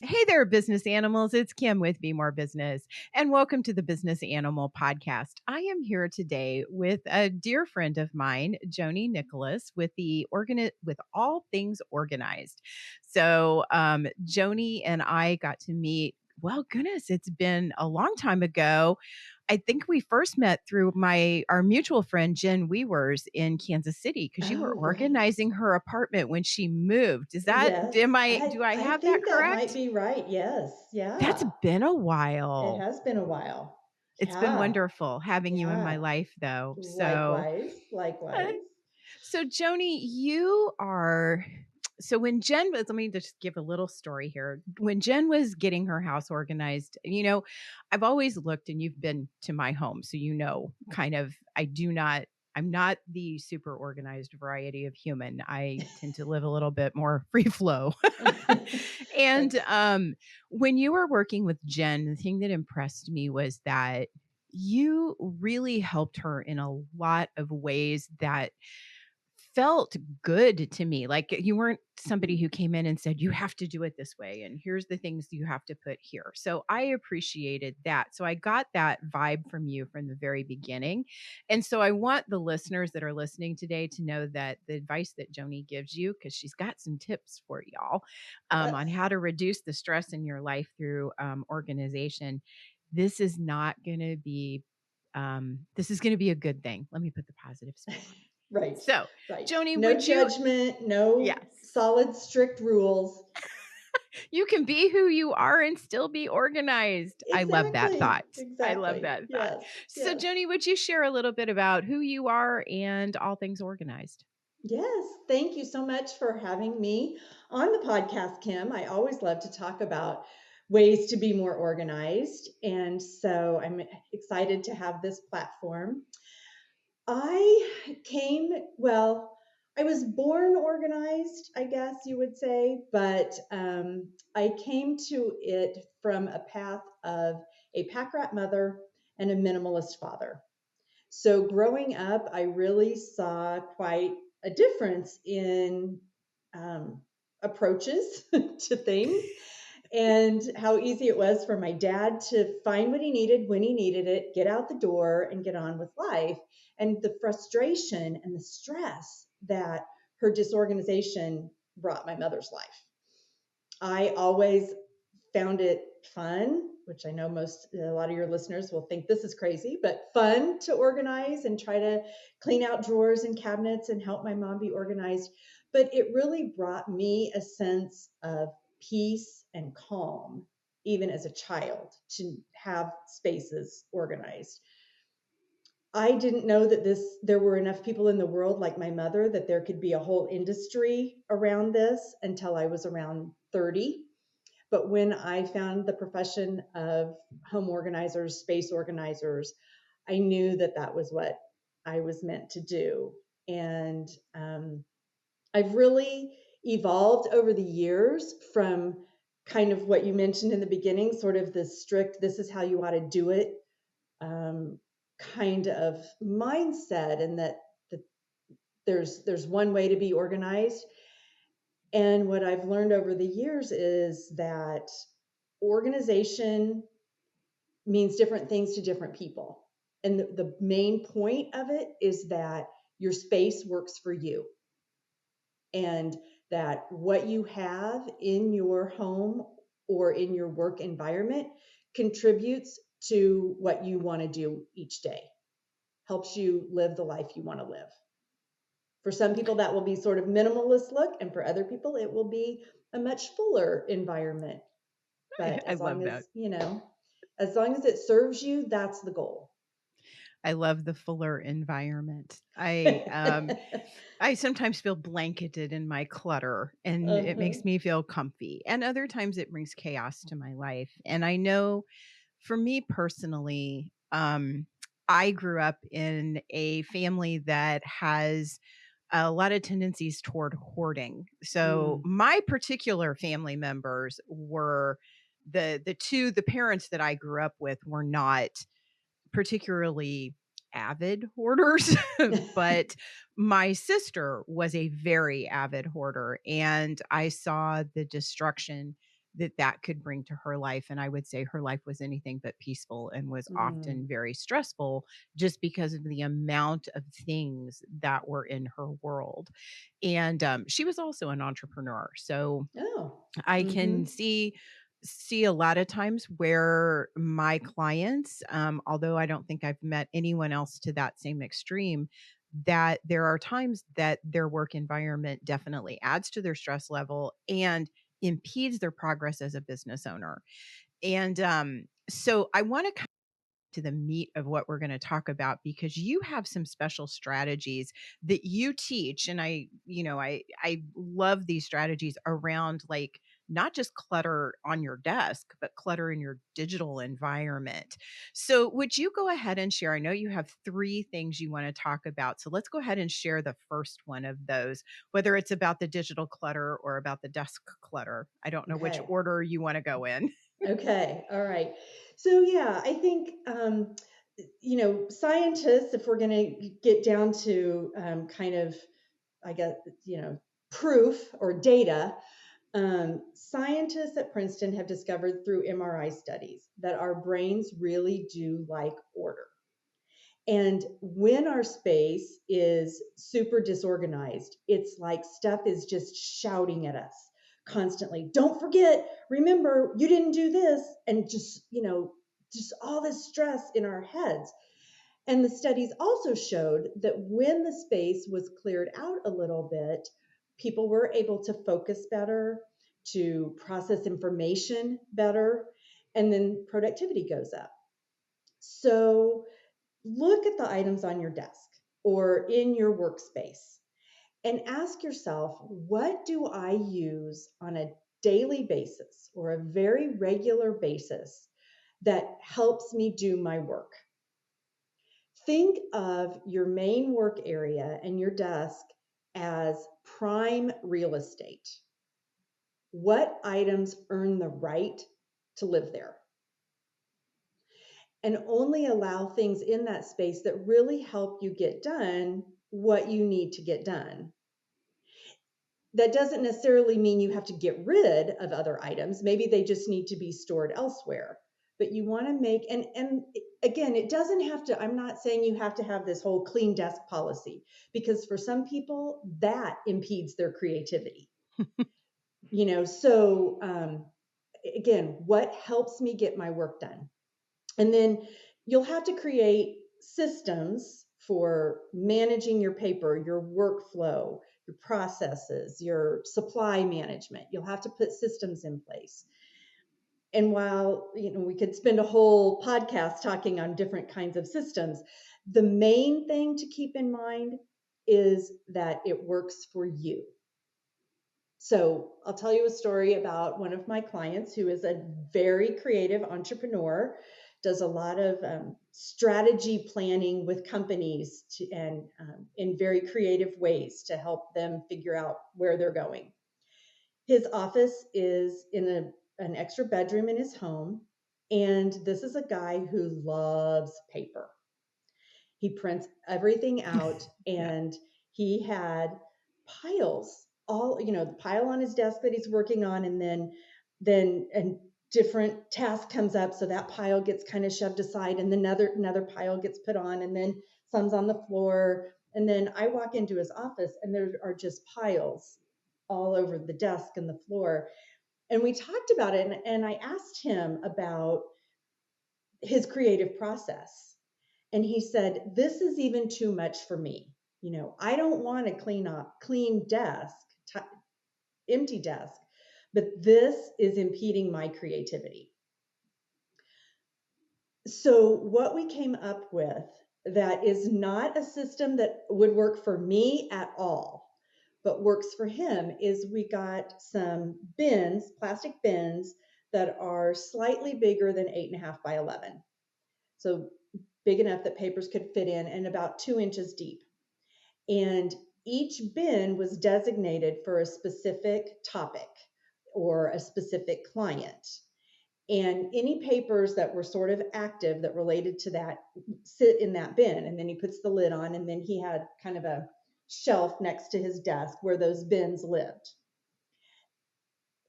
Hey there, business animals. It's Kim with Be More Business, and welcome to the Business Animal Podcast. I am here today with a dear friend of mine, Joanie Nicholas, with with All Things Organized. So, Joanie and I got to meet. Well, goodness, it's been a long time ago. I think we first met through our mutual friend Jen Weavers in Kansas City because you were Oh, right. organizing her apartment when she moved. Is that Yes. do I I have that think that might correct? be right. Yes. That's Yeah. been a It while. has been a while. It's been Yeah. wonderful having you in my Yeah. life, though. Likewise. Uh, Likewise. so Joni, you are. So when Jen was, let me just give a little story here. When Jen was getting her house organized, I've always looked, and you've been to my home, so kind of, I'm not the super organized variety of human. I tend to live a little bit more free flow. And That's when you were working with Jen, the thing that impressed me was that you really helped her in a lot of ways that felt good to me. Like you weren't somebody who came in and said, you have to do it this way. And here's the things you have to put here. So I appreciated that. So I got that vibe from you from the very beginning. And so I want the listeners that are listening today to know that the advice that Joanie gives you, because she's got some tips for y'all on that's how to reduce the stress in your life through organization. This is not going to be this is going to be a good thing. Let me put the positive spin on it. right. So, Right. Joni, No would you? judgment, no Yes. solid, strict rules. You can be who you are and still be organized. I love that Exactly. thought. I love Exactly. that thought. Yes. So, Yes. Joni, would you share a little bit about who you are and All Things Organized? Yes, thank you so much for having me on the podcast, Kim. I always love to talk about ways to be more organized. And so I'm excited to have this platform. Well, I was born organized, I guess you would say, but I came to it from a path of a pack rat mother and a minimalist father. So growing up, I really saw quite a difference in approaches to things and how easy it was for my dad to find what he needed when he needed it, get out the door, and get on with life. And the frustration and the stress that her disorganization brought my mother's life. I always found it fun, which I know a lot of your listeners will think this is crazy, but fun to organize and try to clean out drawers and cabinets and help my mom be organized. But it really brought me a sense of peace and calm, even as a child, to have spaces organized. I didn't know that there were enough people in the world like my mother that there could be a whole industry around this until I was around 30. But when I found the profession of home organizers, space organizers, I knew that that was what I was meant to do. And I've really evolved over the years from kind of what you mentioned in the beginning, sort of the strict, this is how you ought to do it um, kind of mindset, and that there's one way to be organized. And what I've learned over the years is that organization means different things to different people. And the main point of it is that your space works for you and that what you have in your home or in your work environment contributes to what you want to do each day, helps you live the life you want to live. For some people, that will be sort of minimalist look, and for other people, it will be a much fuller environment. But I love that. as long as it serves you, that's the goal. I love the fuller environment. I sometimes feel blanketed in my clutter and it Uh-huh. makes me feel comfy. And other times it brings chaos to my life. And I know for me personally, I grew up in a family that has a lot of tendencies toward hoarding. So Mm. my particular family members were the parents that I grew up with were not particularly avid hoarders, but my sister was a very avid hoarder and I saw the destruction that that could bring to her life. And I would say her life was anything but peaceful and was Mm. often very stressful just because of the amount of things that were in her world. And she was also an entrepreneur. So Oh. I can Mm-hmm. see a lot of times where my clients, although I don't think I've met anyone else to that same extreme, that there are times that their work environment definitely adds to their stress level and impedes their progress as a business owner. And so I want to to the meat of what we're going to talk about because you have some special strategies that you teach, and I love these strategies around, like, not just clutter on your desk but clutter in your digital environment. So would you go ahead and share? I know you have 3 things you want to talk about, so let's go ahead and share the first one of those, whether it's about the digital clutter or about the desk clutter. I don't know which Okay. order you want to go in. Okay. All right. So yeah, I think scientists, if we're going to get down to kind of, I guess, proof or data, scientists at Princeton have discovered through MRI studies that our brains really do like order. And when our space is super disorganized, it's like stuff is just shouting at us constantly. Don't forget, remember, you didn't do this. And just all this stress in our heads. And the studies also showed that when the space was cleared out a little bit, people were able to focus better, to process information better, and then productivity goes up. So look at the items on your desk or in your workspace and ask yourself, what do I use on a daily basis or a very regular basis that helps me do my work? Think of your main work area and your desk as prime real estate. What items earn the right to live there? And only allow things in that space that really help you get done what you need to get done. That doesn't necessarily mean you have to get rid of other items. Maybe they just need to be stored elsewhere. But you want to make, and again, it doesn't have to, I'm not saying you have to have this whole clean desk policy, because for some people that impedes their creativity. Again, what helps me get my work done? And then you'll have to create systems for managing your paper, your workflow, your processes, your supply management. You'll have to put systems in place. And while we could spend a whole podcast talking on different kinds of systems, the main thing to keep in mind is that it works for you. So I'll tell you a story about one of my clients who is a very creative entrepreneur, does a lot of strategy planning with companies and in very creative ways to help them figure out where they're going. His office is in an extra bedroom in his home. And this is a guy who loves paper. He prints everything out, Yeah. and he had piles, all, the pile on his desk that he's working on, and then a different task comes up, so that pile gets kind of shoved aside, and then another pile gets put on, and then some's on the floor. And then I walk into his office and there are just piles all over the desk and the floor. And we talked about it, and I asked him about his creative process. And he said, "This is even too much for me. I don't want to clean desk, empty desk, but this is impeding my creativity." So what we came up with, that is not a system that would work for me at all, but works for him, is we got some bins, plastic bins, that are slightly bigger than 8.5 by 11. So big enough that papers could fit in, and about 2 inches deep. And each bin was designated for a specific topic or a specific client. And any papers that were sort of active that related to that sit in that bin. And then he puts the lid on, and then he had kind of a shelf next to his desk where those bins lived.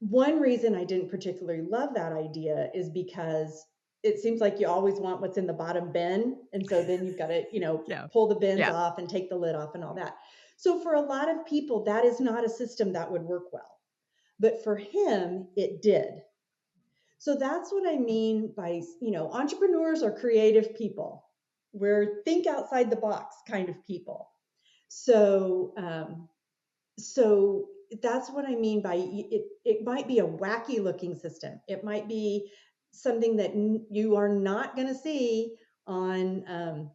one reason I didn't particularly love that idea is because it seems like you always want what's in the bottom bin. And so then you've got to, Yeah. pull the bins Yeah. off and take the lid off and all that. So for a lot of people, that is not a system that would work well. But for him, it did. So that's what I mean by, entrepreneurs are creative people. We're think outside the box kind of people. So, so that's what I mean by it. It might be a wacky looking system. It might be something that you are not going to see on,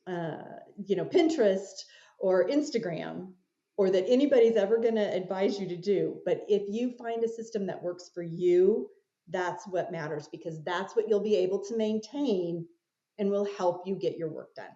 Pinterest or Instagram, or that anybody's ever going to advise you to do. But if you find a system that works for you, that's what matters, because that's what you'll be able to maintain and will help you get your work done.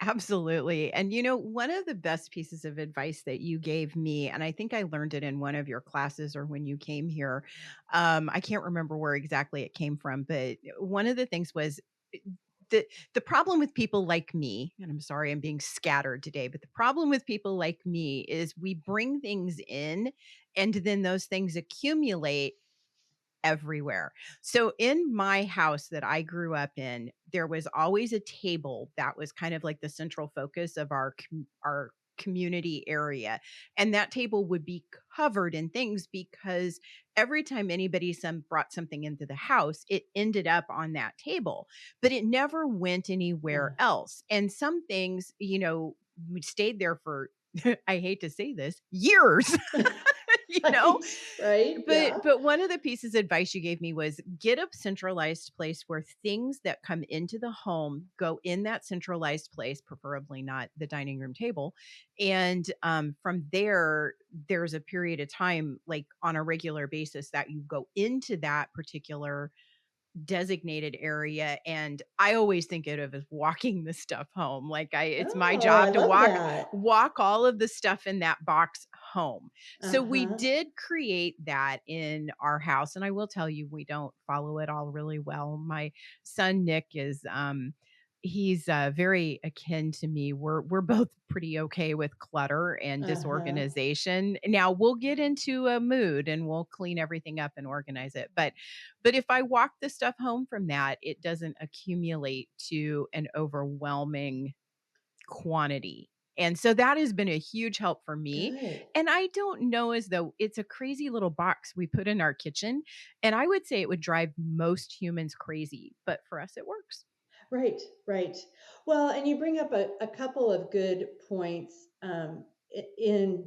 Absolutely. And one of the best pieces of advice that you gave me, and I think I learned it in one of your classes or when you came here. I can't remember where exactly it came from, but one of the things was eh, the problem with people like me, and I'm sorry I'm being scattered today, but the problem with people like me is we bring things in and then those things accumulate everywhere. So in my house that I grew up in, there was always a table that was kind of like the central focus of our community area. And that table would be covered in things because every time anybody brought something into the house, it ended up on that table, but it never went anywhere Yeah. else. And some things, we stayed there for I hate to say this, years. you know Right. Right. Yeah. but one of the pieces of advice you gave me was get a centralized place where things that come into the home go in that centralized place, preferably not the dining room table. And from there, there's a period of time, like on a regular basis, that you go into that particular designated area, and I always think of it as walking the stuff home. Like it's my Oh, I job to love walk that. walk all of the stuff in that box home. So we Uh-huh. did create that in our house, and I will tell you we don't follow it all really well. My son Nick is he's very akin to me. We're both pretty okay with clutter and Uh-huh. disorganization. Now we'll get into a mood and we'll clean everything up and organize it, but if I walk the stuff home from that, it doesn't accumulate to an overwhelming quantity. And so that has been a huge help for me. Good. And I don't know, as though it's a crazy little box we put in our kitchen. And I would say it would drive most humans crazy, but for us, it works. Right, right. Well, and you bring up a couple of good points, in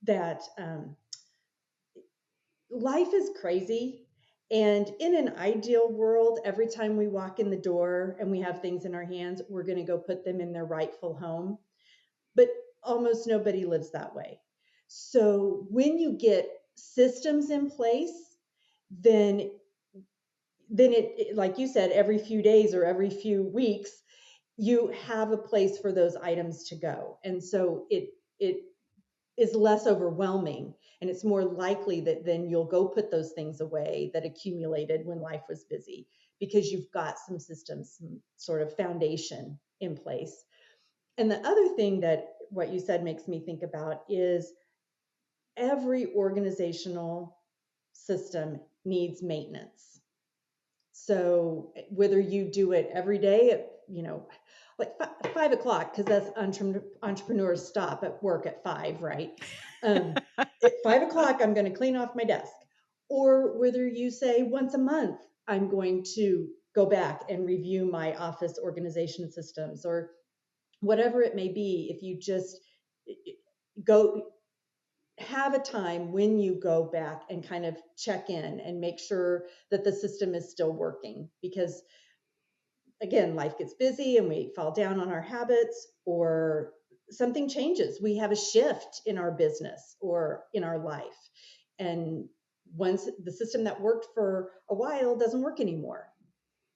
that, life is crazy. And in an ideal world, every time we walk in the door and we have things in our hands, we're going to go put them in their rightful home. But almost nobody lives that way. So when you get systems in place, then like you said, every few days or every few weeks, you have a place for those items to go. And so it is less overwhelming, and it's more likely that then you'll go put those things away that accumulated when life was busy, because you've got some systems, some sort of foundation in place. And the other thing that what you said makes me think about is every organizational system needs maintenance. So whether you do it every day at, like 5 o'clock, because that's entrepreneurs stop at work at 5, right? At 5 o'clock, I'm going to clean off my desk. Or whether you say once a month, I'm going to go back and review my office organization systems, or whatever it may be. If you just go have a time when you go back and kind of check in and make sure that the system is still working, because again, life gets busy and we fall down on our habits, or something changes, we have a shift in our business or in our life, and once the system that worked for a while doesn't work anymore,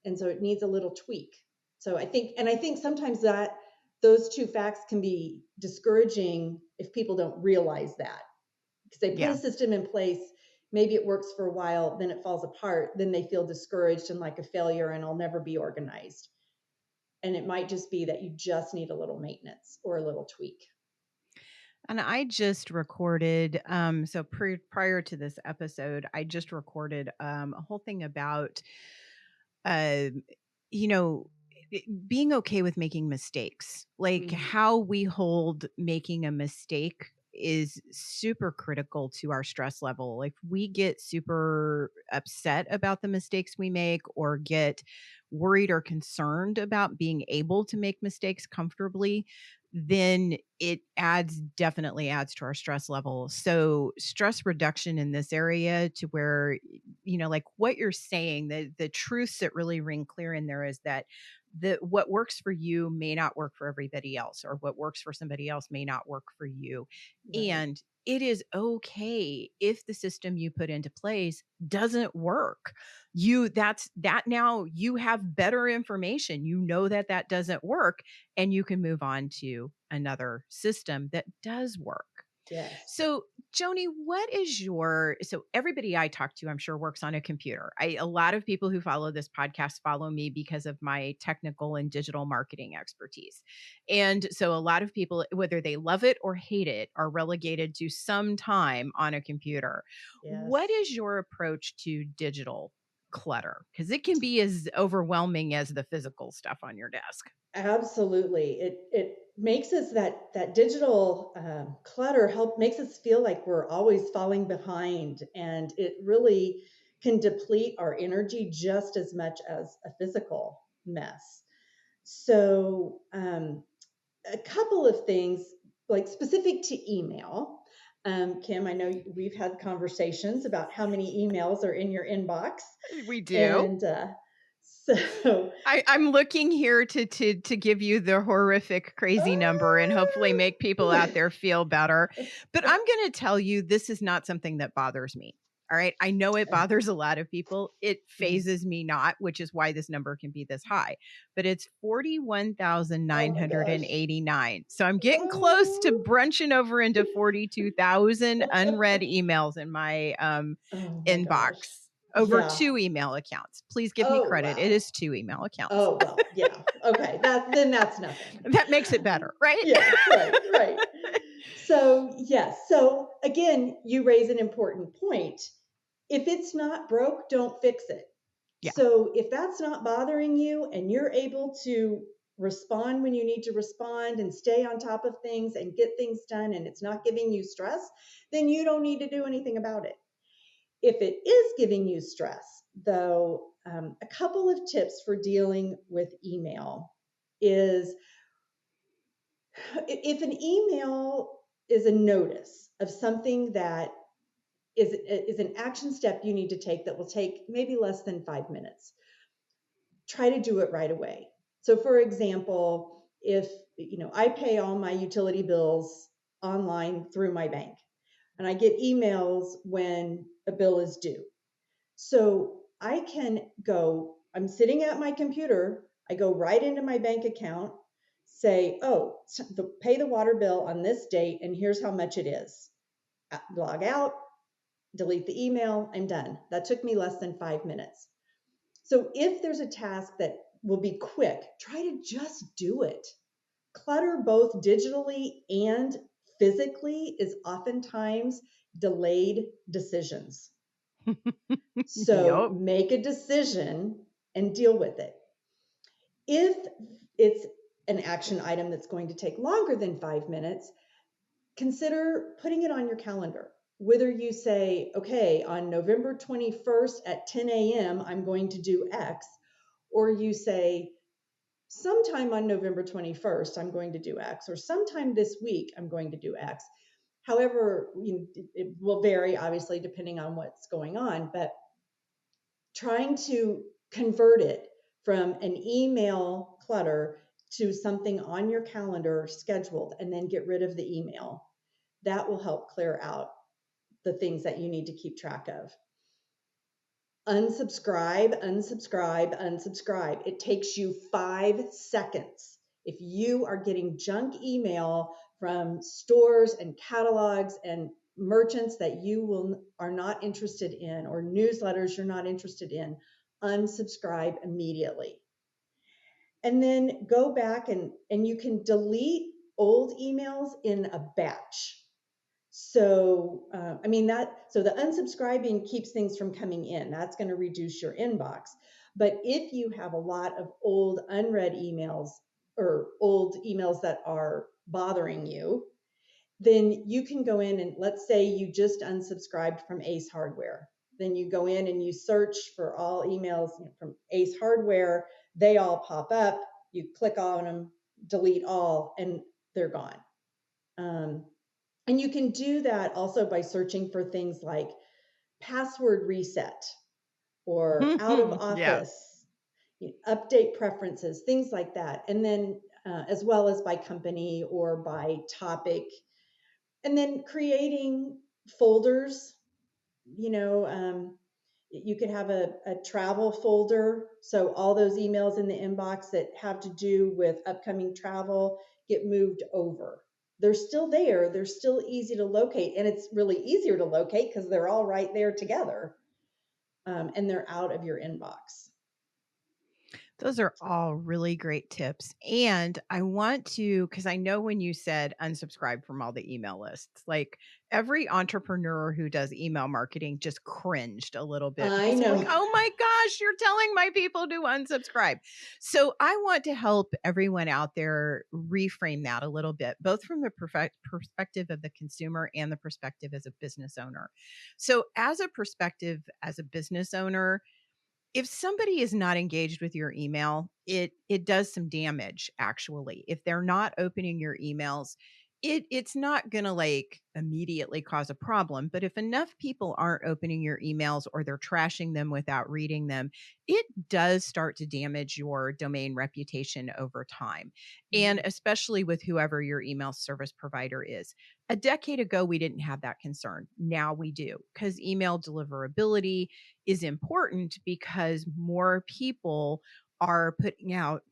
and so it needs a little tweak. So I think sometimes that those two facts can be discouraging if people don't realize that, because they put a Yeah. system in place, maybe it works for a while, then it falls apart, then they feel discouraged and like a failure, and I'll never be organized. And it might just be that you just need a little maintenance or a little tweak. And I just recorded, prior to this episode, I just recorded a whole thing about, uh, you know, being okay with making mistakes, like Mm, how we hold making a mistake is super critical to our stress level. Like we get super upset about the mistakes we make or get worried or concerned about being able to make mistakes comfortably, then it definitely adds to our stress level. So stress reduction in this area to where, like what you're saying, the truths that really ring clear in there is that what works for you may not work for everybody else, or what works for somebody else may not work for you. right. And it is okay if the system you put into place doesn't work. Now you have better information. You know that that doesn't work, and you can move on to another system that does work. Yes. So, Joni, so everybody I talk to, I'm sure, works on a computer. A lot of people who follow this podcast follow me because of my technical and digital marketing expertise. And so a lot of people, whether they love it or hate it, are relegated to some time on a computer. What Yes. is your approach to digital clutter? Because it can be as overwhelming as the physical stuff on your desk. Absolutely. It makes us that digital clutter makes us feel like we're always falling behind, and it really can deplete our energy just as much as a physical mess. So, a couple of things like specific to email. Kim, I know we've had conversations about how many emails are in your inbox, We do. and so I'm looking here to give you the horrific crazy number and hopefully make people out there feel better. But I'm going to tell you this is not something that bothers me. All right. I know it bothers a lot of people. It Mm. phases me not, which is why this number can be this high. But it's Oh my gosh. 41,989. So I'm getting close to Oh, brunching over into 42,000 unread emails in my oh my gosh. inbox over Yeah. 2 email accounts. Please give me Oh credit. It wow. is 2 email accounts. Oh well, yeah. Okay. That's nothing. That makes it better, right? Yeah, right, right. So, yes. So, again, you raise an important point. If it's not broke, don't fix it. Yeah. So, if that's not bothering you and you're able to respond when you need to respond and stay on top of things and get things done and it's not giving you stress, then you don't need to do anything about it. If it is giving you stress, though, a couple of tips for dealing with email is if an email is a notice of something that is an action step you need to take that will take maybe less than 5 minutes, try to do it right away. So for example, if I pay all my utility bills online through my bank and I get emails when a bill is due. So I can go, I'm sitting at my computer, I go right into my bank account, say, oh, pay the water bill on this date, and here's how much it is. Log out, delete the email, I'm done. That took me less than 5 minutes. So if there's a task that will be quick, try to just do it. Clutter, both digitally and physically, is oftentimes delayed decisions. So Yep. make a decision and deal with it. If it's an action item that's going to take longer than 5 minutes, consider putting it on your calendar. Whether you say, okay, on November 21st at 10 a.m., I'm going to do X, or you say, sometime on November 21st, I'm going to do X, or sometime this week, I'm going to do X. However, it will vary, obviously, depending on what's going on, but trying to convert it from an email clutter to something on your calendar scheduled and then get rid of the email. That will help clear out the things that you need to keep track of. Unsubscribe, unsubscribe, unsubscribe. It takes you 5 seconds. If you are getting junk email from stores and catalogs and merchants that are not interested in, or newsletters you're not interested in, unsubscribe immediately. And then go back and you can delete old emails in a batch. So, so the unsubscribing keeps things from coming in. That's going to reduce your inbox. But if you have a lot of old unread emails or old emails that are bothering you, then you can go in and let's say you just unsubscribed from Ace Hardware. Then you go in and you search for all emails from Ace Hardware. They all pop up. You click on them, delete all, and they're gone. Um, and you can do that also by searching for things like password reset or out of Yeah. office, update preferences, things like that. And then as well as by company or by topic. And then creating folders, you know, you could have a travel folder. So all those emails in the inbox that have to do with upcoming travel get moved over. They're still there. They're still easy to locate. And it's really easier to locate because they're all right there together, and they're out of your inbox. Those are all really great tips. And I want to, because I know when you said unsubscribe from all the email lists, like every entrepreneur who does email marketing just cringed a little bit I because they're like, know. oh my gosh, you're telling my people to unsubscribe. So I want to help everyone out there reframe that a little bit, both from the perspective of the consumer and the perspective as a business owner. So, as a perspective as a business owner, if somebody is not engaged with your email, it does some damage actually. If they're not opening your emails, it's not going to like immediately cause a problem, but if enough people aren't opening your emails or they're trashing them without reading them, it does start to damage your domain reputation over time. And Mhm. especially with whoever your email service provider is. A decade ago we didn't have that concern. Now we do, cuz email deliverability is important because more people are putting out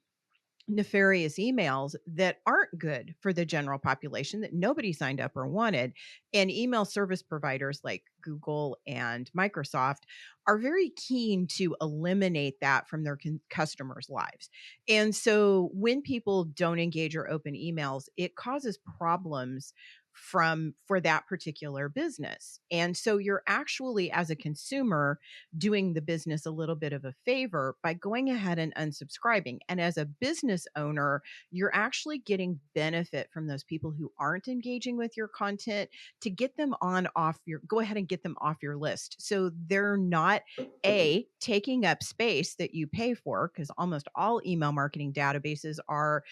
nefarious emails that aren't good for the general population that nobody signed up or wanted. And email service providers like Google and Microsoft are very keen to eliminate that from their customers' lives. And so when people don't engage or open emails, it causes problems for that particular business. And so you're actually, as a consumer, doing the business a little bit of a favor by going ahead and unsubscribing. And as a business owner, you're actually getting benefit from those people who aren't engaging with your content to get them on off your go ahead and get them off your list. So they're not taking up space that you pay for, because almost all email marketing databases are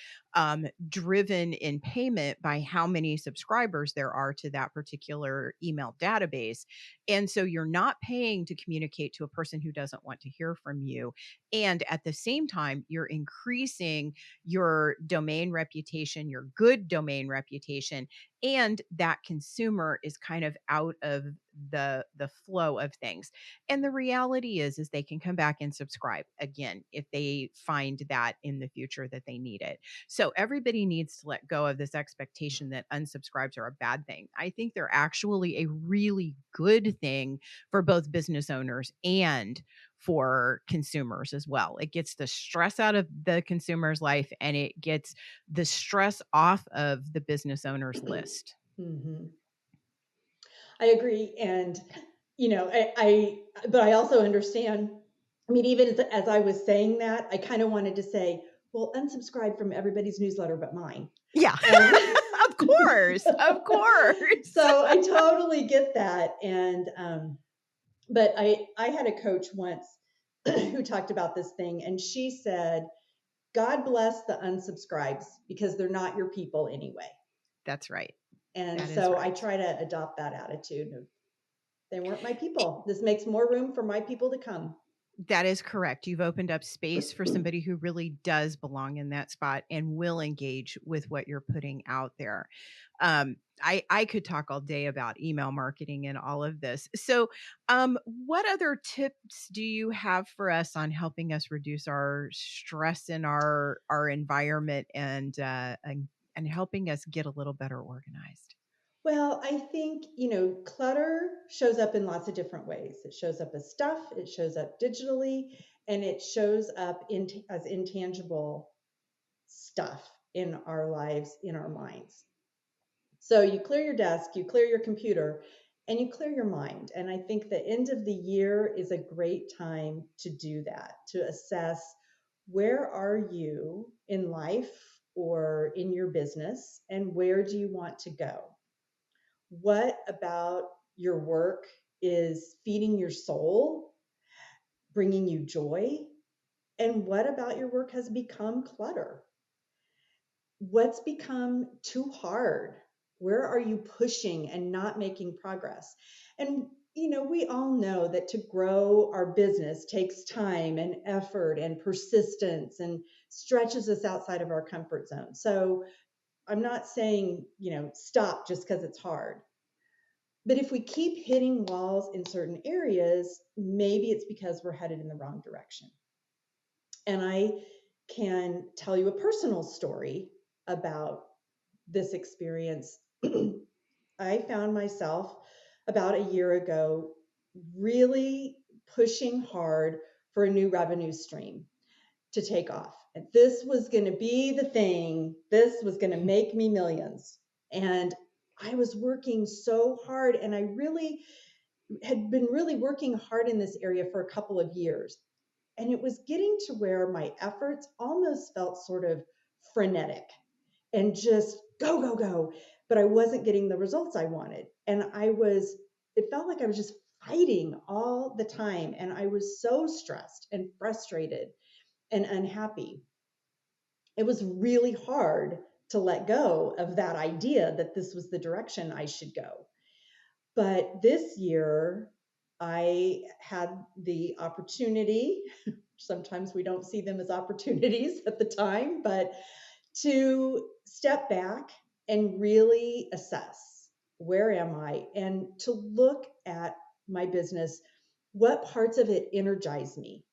driven in payment by how many subscribers there are to that particular email database. And so you're not paying to communicate to a person who doesn't want to hear from you. And at the same time, you're increasing your domain reputation, your good domain reputation, and that consumer is kind of out of the flow of things. And the reality is they can come back and subscribe again if they find that in the future that they need it. So everybody needs to let go of this expectation that unsubscribes are a bad thing. I think they're actually a really good thing for both business owners and for consumers as well. It gets the stress out of the consumer's life and it gets the stress off of the business owner's list. Mhm. I agree. And, but I also understand. I mean, even as I was saying that, I kind of wanted to say, well, unsubscribe from everybody's newsletter but mine. Yeah. Um, Of course. Of course. so I totally get that. And, but I had a coach once who talked about this thing, and she said, God bless the unsubscribes because they're not your people anyway. That's right. And That is so I right. try to adopt that attitude of they weren't my people. This makes more room for my people to come. That is correct. You've opened up space for somebody who really does belong in that spot and will engage with what you're putting out there. I could talk all day about email marketing and all of this. So, what other tips do you have for us on helping us reduce our stress in our environment and helping us get a little better organized? Well, I think, clutter shows up in lots of different ways. It shows up as stuff, it shows up digitally, and it shows up as intangible stuff. in our lives, in our minds. So you clear your desk, you clear your computer, and you clear your mind. And I think the end of the year is a great time to do that, to assess where are you in life or in your business, and where do you want to go? What about your work is feeding your soul, bringing you joy? And what about your work has become clutter? What's become too hard? Where are you pushing and not making progress? And we all know that to grow our business takes time and effort and persistence and stretches us outside of our comfort zone. So I'm not saying, stop just because it's hard. But if we keep hitting walls in certain areas, maybe it's because we're headed in the wrong direction. And I can tell you a personal story about this experience. I found myself about a year ago really pushing hard for a new revenue stream to take off. And this was going to be the thing, this was going to make me millions. And I was working so hard, and I really had been really working hard in this area for a couple of years. And it was getting to where my efforts almost felt sort of frenetic and just go, go, go. But I wasn't getting the results I wanted. And it felt like I was just fighting all the time. And I was so stressed and frustrated and unhappy. It was really hard to let go of that idea that this was the direction I should go. But this year, I had the opportunity, sometimes we don't see them as opportunities at the time, but to step back and really assess, where am I? And to look at my business, what parts of it energize me?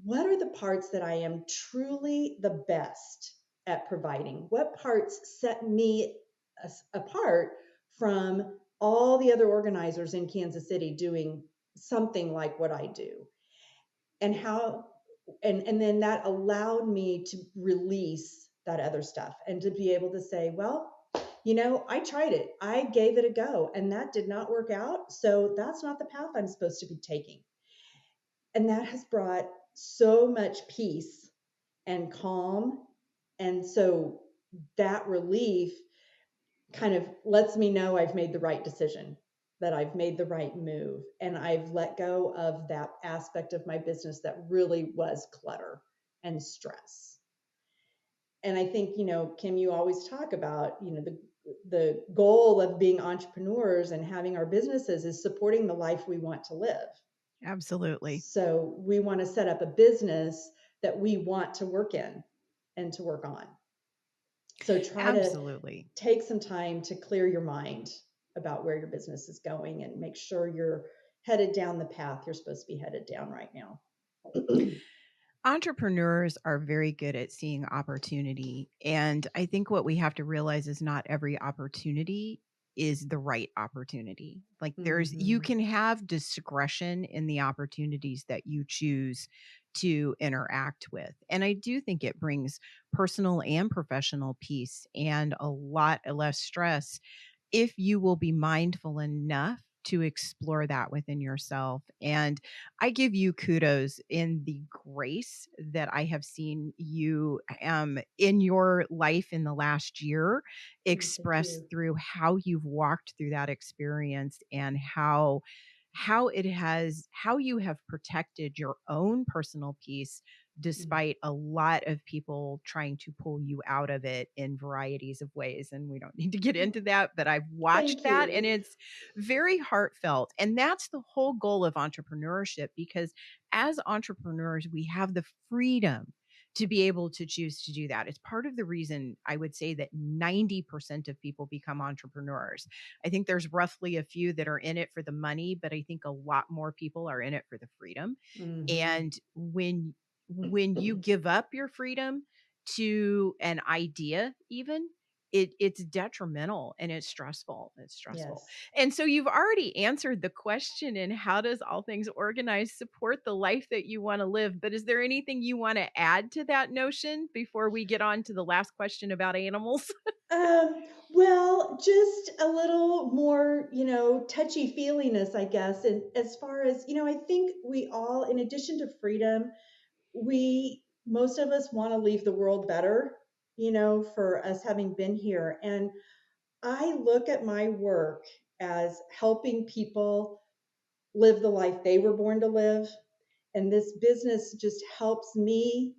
What are the parts that I am truly the best at providing? What parts set me apart from all the other organizers in Kansas City doing something like what I do? And how and then that allowed me to release that other stuff and to be able to say, well, I tried it. I gave it a go, and that did not work out. So that's not the path I'm supposed to be taking. And that has brought so much peace and calm. And so that relief kind of lets me know I've made the right decision, that I've made the right move, and I've let go of that aspect of my business that really was clutter and stress. And I think, Kim, you always talk about, the goal of being entrepreneurs and having our businesses is supporting the life we want to live. Absolutely. So we want to set up a business that we want to work in and to work on. So try to Absolutely. take some time to clear your mind about where your business is going and make sure you're headed down the path you're supposed to be headed down right now. Entrepreneurs are very good at seeing opportunity. And I think what we have to realize is not every opportunity is the right opportunity. Like you Mm-hmm. can have discretion in the opportunities that you choose to interact with. And I do think it brings personal and professional peace and a lot less stress if you will be mindful enough to explore that within yourself. And I give you kudos in the grace that I have seen you in your life in the last year Thank express you. through how you've walked through that experience and how you have protected your own personal peace Mm. despite a lot of people trying to pull you out of it in varieties of ways. And we don't need to get into that, but I've watched Thank that and you. it's very heartfelt. And that's the whole goal of entrepreneurship, because as entrepreneurs, we have the freedom to be able to choose to do that. It's part of the reason I would say that 90% of people become entrepreneurs. I think there's roughly a few that are in it for the money, but I think a lot more people are in it for the freedom. Mm-hmm. And when you give up your freedom to an idea even, it's detrimental and it's stressful. It's stressful. Yes. And so you've already answered the question in how does all things organized support the life that you want to live? But is there anything you want to add to that notion before we get on to the last question about animals? Well, just a little more, touchy feeliness, I guess. And as far as, I think we all, in addition to freedom, most of us want to leave the world better, for us having been here. And I look at my work as helping people live the life they were born to live. And this business just helps me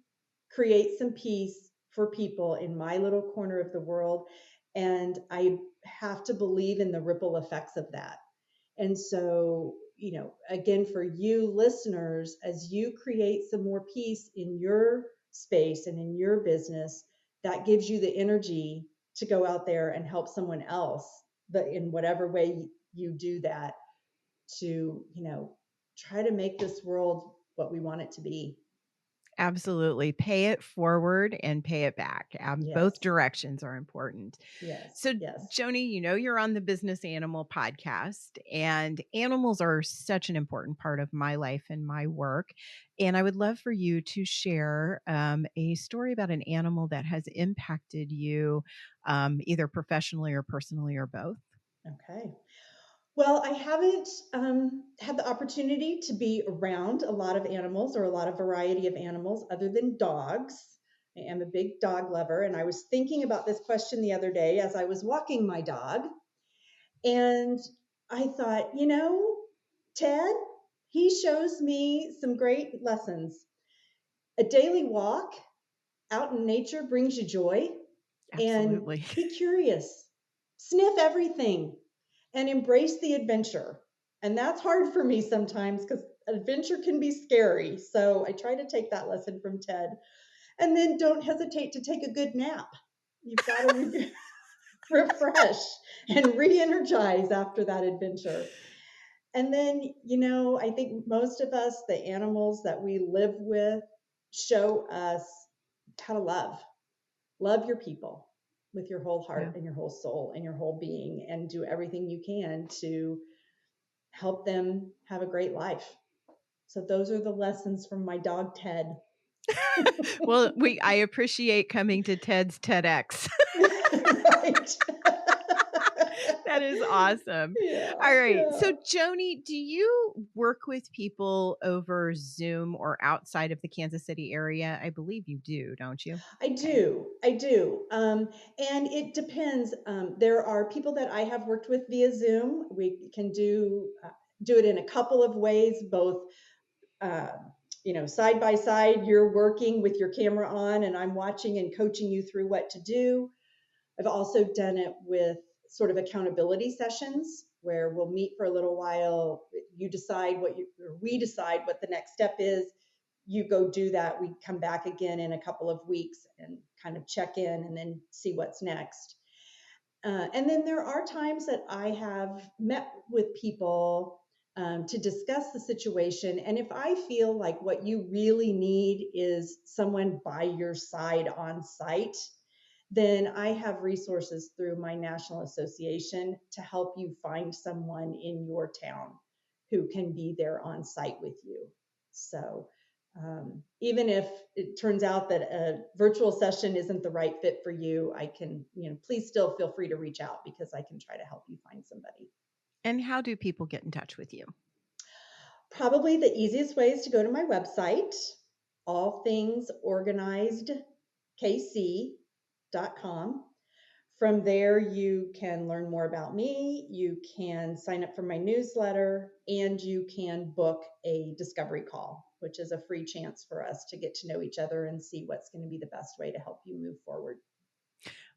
create some peace for people in my little corner of the world. And I have to believe in the ripple effects of that. And so, again, for you listeners, as you create some more peace in your space and in your business, that gives you the energy to go out there and help someone else, but in whatever way you do that, to, try to make this world what we want it to be. Absolutely. Pay it forward and pay it back. Both Yes, directions are important. yes, So, yes. Joni, you're on the Business Animal podcast, and animals are such an important part of my life and my work. And I would love for you to share a story about an animal that has impacted you, either professionally or personally or both. Okay. Well, I haven't had the opportunity to be around a lot of animals or a lot of variety of animals other than dogs. I am a big dog lover, and I was thinking about this question the other day as I was walking my dog, and I thought, Ted, he shows me some great lessons. A daily walk out in nature brings you joy, and Absolutely. be curious, sniff everything, and embrace the adventure. And that's hard for me sometimes because adventure can be scary. So I try to take that lesson from Ted. And then don't hesitate to take a good nap. You've got to refresh and re energize after that adventure. And then, I think most of us, the animals that we live with, show us how to love your people with your whole Yeah. heart and your whole soul and your whole being, and do everything you can to help them have a great life. So those are the lessons from my dog Ted. Well, I appreciate coming to Ted's TEDx. Right. That is awesome. Yeah, All right. So, yeah. Joni, do you work with people over Zoom or outside of the Kansas City area? I believe you do, don't you? I Okay. do. I do. And it depends. There are people that I have worked with via Zoom. We can do it in a couple of ways, both uh, side by side. You're working with your camera on, and I'm watching and coaching you through what to do. I've also done it with sort of accountability sessions where we'll meet for a little while. You decide or we decide what the next step is. You go do that. We come back again in a couple of weeks and kind of check in and then see what's next. And then there are times that I have met with people to discuss the situation. And if I feel like what you really need is someone by your side on site, then I have resources through my national association to help you find someone in your town who can be there on site with you. So even if it turns out that a virtual session isn't the right fit for you, I can, please still feel free to reach out because I can try to help you find somebody. And how do people get in touch with you? Probably the easiest way is to go to my website, allthingsorganizedkc.com. From there, you can learn more about me, you can sign up for my newsletter, and you can book a discovery call, which is a free chance for us to get to know each other and see what's going to be the best way to help you move forward.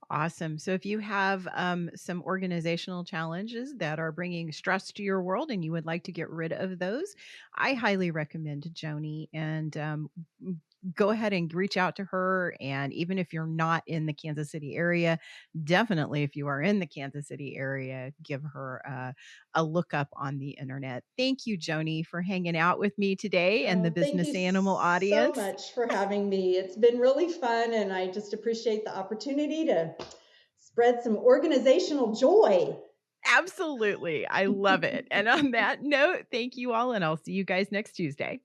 Awesome. So if you have some organizational challenges that are bringing stress to your world and you would like to get rid of those, I highly recommend Joni. And go ahead and reach out to her. And even if you're not in the Kansas City area, definitely if you are in the Kansas City area, give her a look up on the internet. Thank you, Joni, for hanging out with me today and the Oh, thank business you animal so audience. much for having me. It's been really fun, and I just appreciate the opportunity to spread some organizational joy. Absolutely. I love it. And on that note, thank you all, and I'll see you guys next Tuesday.